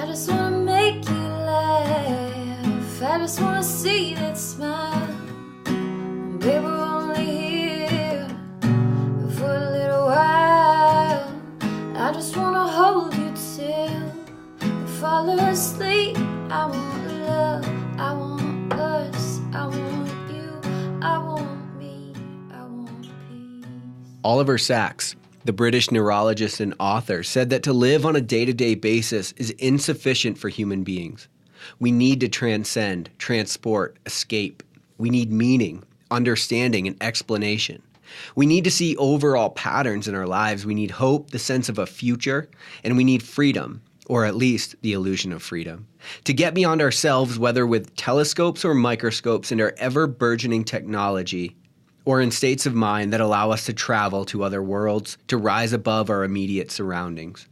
just wanna make you laugh. I just wanna see that smile. Baby, we're only here for a little while. I just wanna hold you till you fall asleep. I want love, I want us, I want you, I want me, I want peace. Oliver Sacks, the British neurologist and author, said that to live on a day-to-day basis is insufficient for human beings. We need to transcend, transport, escape. We need meaning, understanding, and explanation. We need to see overall patterns in our lives. We need hope, the sense of a future, and we need freedom, or at least the illusion of freedom. To get beyond ourselves, whether with telescopes or microscopes and our ever-burgeoning technology, or in states of mind that allow us to travel to other worlds, to rise above our immediate surroundings.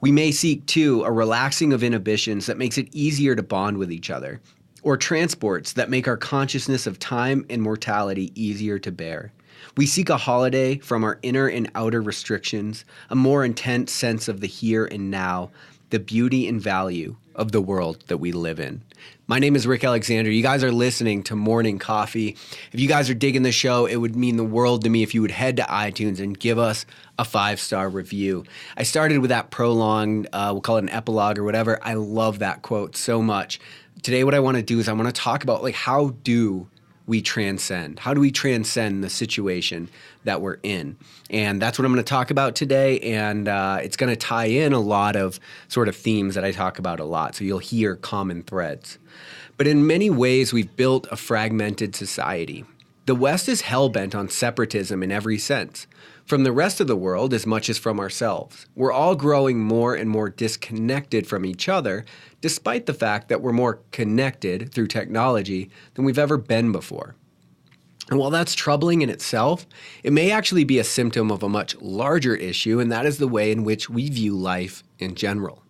We may seek, too, a relaxing of inhibitions that makes it easier to bond with each other, or transports that make our consciousness of time and mortality easier to bear. We seek a holiday from our inner and outer restrictions, a more intense sense of the here and now, the beauty and value of the world that we live in. My name is Rick Alexander. You guys are listening to Morning Coffee. If you guys are digging the show, it would mean the world to me if you would head to iTunes and give us a 5-star review. I started with that prolonged, we'll call it an epilogue or whatever. I love that quote so much. Today what I want to do is I want to talk about how do we transcend? How do we transcend the situation that we're in? And that's what I'm going to talk about today, and it's going to tie in a lot of sort of themes that I talk about a lot, so you'll hear common threads. But in many ways, we've built a fragmented society. The West is hell-bent on separatism in every sense, from the rest of the world as much as from ourselves. We're all growing more and more disconnected from each other, despite the fact that we're more connected through technology than we've ever been before. And while that's troubling in itself, it may actually be a symptom of a much larger issue, and that is the way in which we view life in general.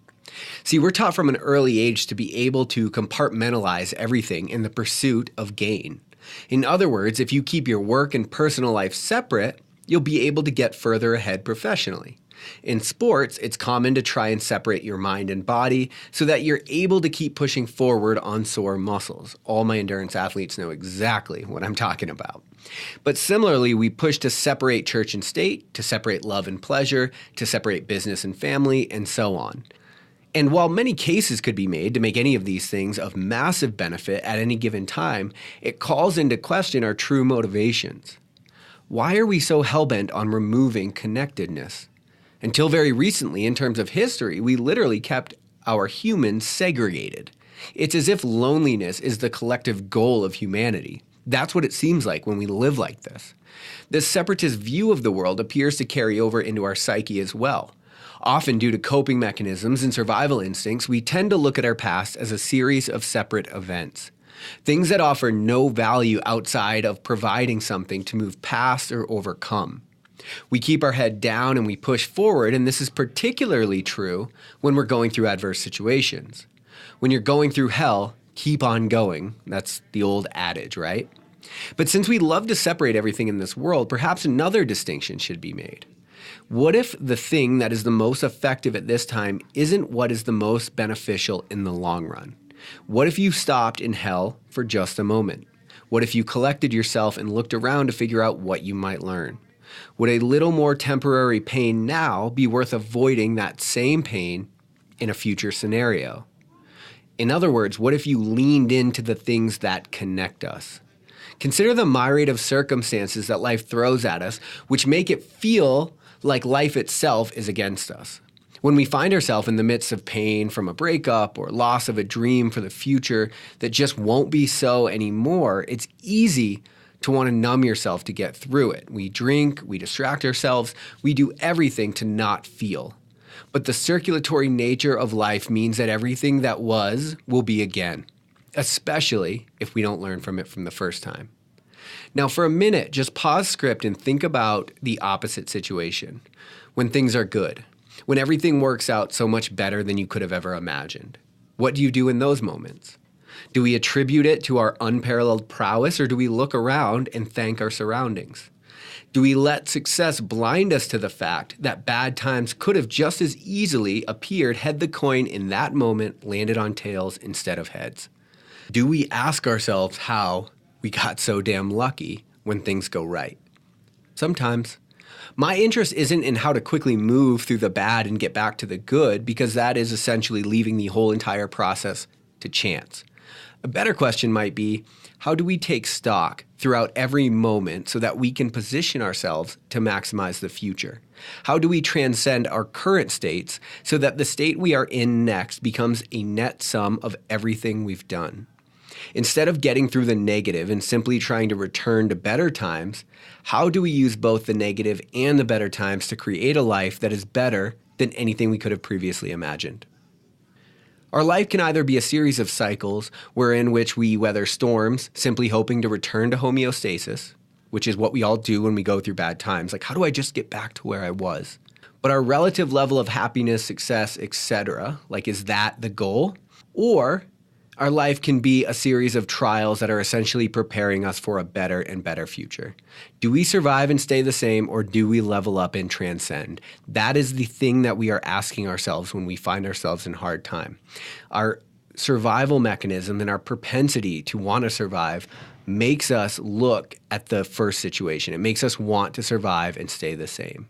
See, we're taught from an early age to be able to compartmentalize everything in the pursuit of gain. In other words, if you keep your work and personal life separate, you'll be able to get further ahead professionally. In sports, it's common to try and separate your mind and body so that you're able to keep pushing forward on sore muscles. All my endurance athletes know exactly what I'm talking about. But similarly, we push to separate church and state, to separate love and pleasure, to separate business and family, and so on. And while many cases could be made to make any of these things of massive benefit at any given time, it calls into question our true motivations. Why are we so hell-bent on removing connectedness? Until very recently, in terms of history, we literally kept our humans segregated. It's as if loneliness is the collective goal of humanity. That's what it seems like when we live like this. This separatist view of the world appears to carry over into our psyche as well. Often due to coping mechanisms and survival instincts, we tend to look at our past as a series of separate events. Things that offer no value outside of providing something to move past or overcome. We keep our head down and we push forward, and this is particularly true when we're going through adverse situations. When you're going through hell, keep on going. That's the old adage, right? But since we love to separate everything in this world, perhaps another distinction should be made. What if the thing that is the most effective at this time isn't what is the most beneficial in the long run? What if you stopped in hell for just a moment? What if you collected yourself and looked around to figure out what you might learn? Would a little more temporary pain now be worth avoiding that same pain in a future scenario? In other words, what if you leaned into the things that connect us? Consider the myriad of circumstances that life throws at us, which make it feel like life itself is against us. When we find ourselves in the midst of pain from a breakup or loss of a dream for the future that just won't be so anymore, it's easy to want to numb yourself to get through it. We drink, we distract ourselves, we do everything to not feel. But the circulatory nature of life means that everything that was will be again, especially if we don't learn from it from the first time. Now for a minute, just pause script and think about the opposite situation. When things are good, when everything works out so much better than you could have ever imagined. What do you do in those moments? Do we attribute it to our unparalleled prowess, or do we look around and thank our surroundings? Do we let success blind us to the fact that bad times could have just as easily appeared had the coin in that moment landed on tails instead of heads? Do we ask ourselves how we got so damn lucky when things go right? Sometimes. My interest isn't in how to quickly move through the bad and get back to the good, because that is essentially leaving the whole entire process to chance. A better question might be, how do we take stock throughout every moment so that we can position ourselves to maximize the future? How do we transcend our current states so that the state we are in next becomes a net sum of everything we've done? Instead of getting through the negative and simply trying to return to better times, how do we use both the negative and the better times to create a life that is better than anything we could have previously imagined? Our life can either be a series of cycles wherein which we weather storms, simply hoping to return to homeostasis, which is what we all do when we go through bad times. Like, how do I just get back to where I was? But our relative level of happiness, success, etc., like, is that the goal? Or our life can be a series of trials that are essentially preparing us for a better and better future. Do we survive and stay the same, or do we level up and transcend? That is the thing that we are asking ourselves when we find ourselves in hard time. Our survival mechanism and our propensity to want to survive makes us look at the first situation. It makes us want to survive and stay the same.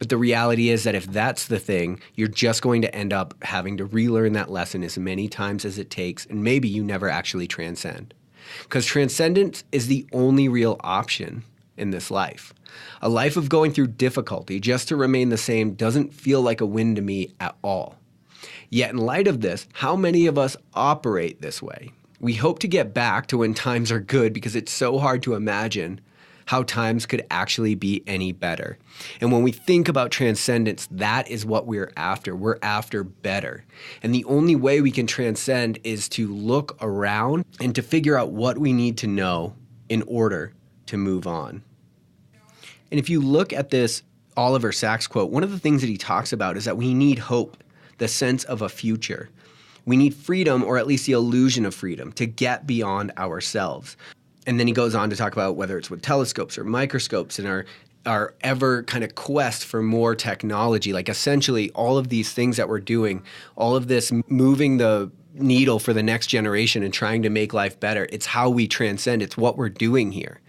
But the reality is that if that's the thing, you're just going to end up having to relearn that lesson as many times as it takes, and maybe you never actually transcend. Because transcendence is the only real option in this life. A life of going through difficulty just to remain the same doesn't feel like a win to me at all. Yet in light of this, how many of us operate this way? We hope to get back to when times are good because it's so hard to imagine how times could actually be any better. And when we think about transcendence, that is what we're after. We're after better. And the only way we can transcend is to look around and to figure out what we need to know in order to move on. And if you look at this Oliver Sacks quote, one of the things that he talks about is that we need hope, the sense of a future. We need freedom, or at least the illusion of freedom, to get beyond ourselves. And then he goes on to talk about whether it's with telescopes or microscopes and our ever kind of quest for more technology, like essentially all of these things that we're doing, all of this moving the needle for the next generation and trying to make life better. It's how we transcend. It's what we're doing here.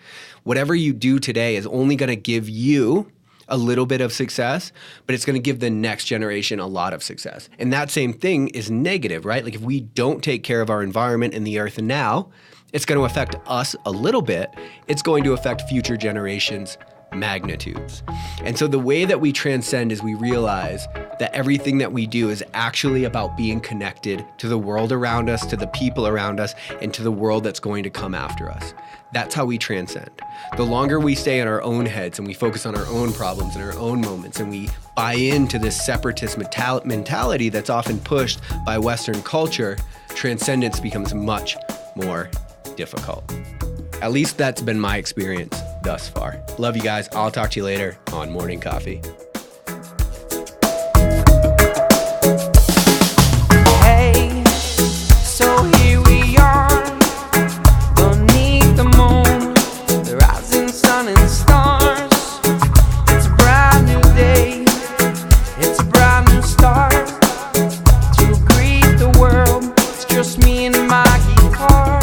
Whatever you do today is only going to give you a little bit of success, but it's going to give the next generation a lot of success. And that same thing is negative, right? Like if we don't take care of our environment and the earth now, it's going to affect us a little bit. It's going to affect future generations magnitudes. And so the way that we transcend is we realize that everything that we do is actually about being connected to the world around us, to the people around us, and to the world that's going to come after us. That's how we transcend. The longer we stay in our own heads and we focus on our own problems and our own moments, and we buy into this separatist mentality that's often pushed by Western culture, transcendence becomes much more difficult. At least that's been my experience thus far. Love you guys. I'll talk to you later on Morning Coffee. Hey, so here we are, beneath the moon, the rising sun and stars. It's a brand new day, it's a brand new start. To greet the world, it's just me and my guitar.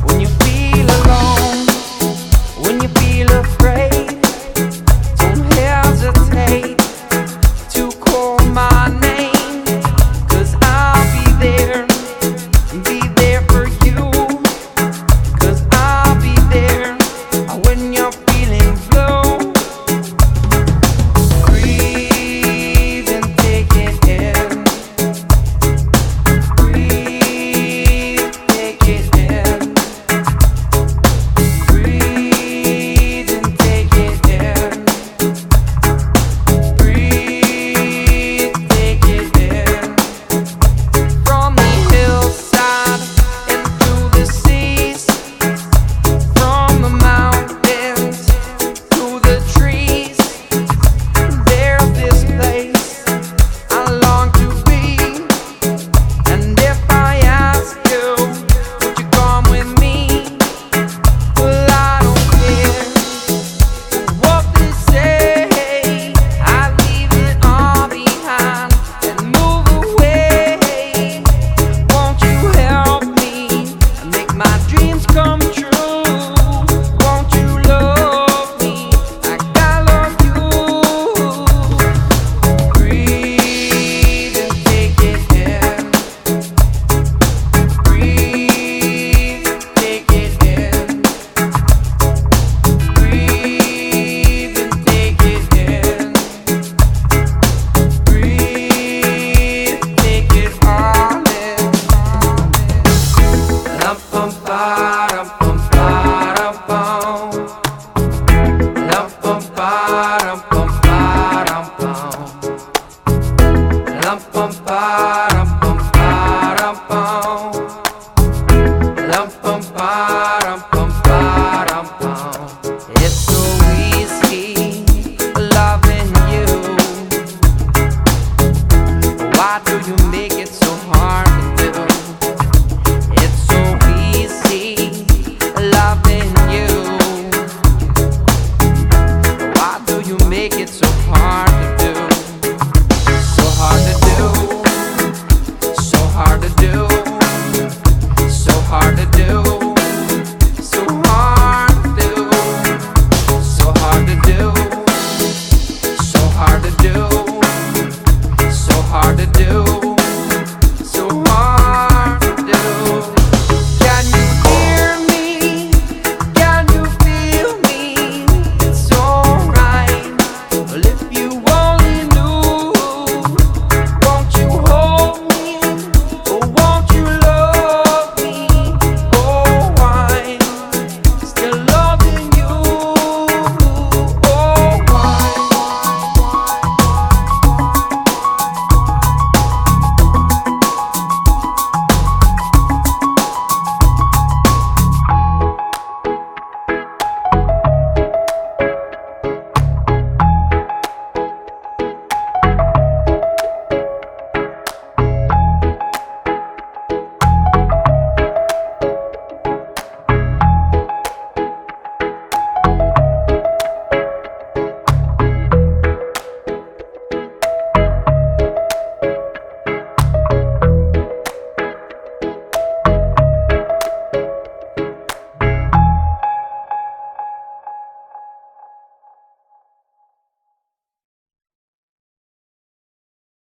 When you feel alone, when you feel afraid, don't hesitate. do you make it so hard?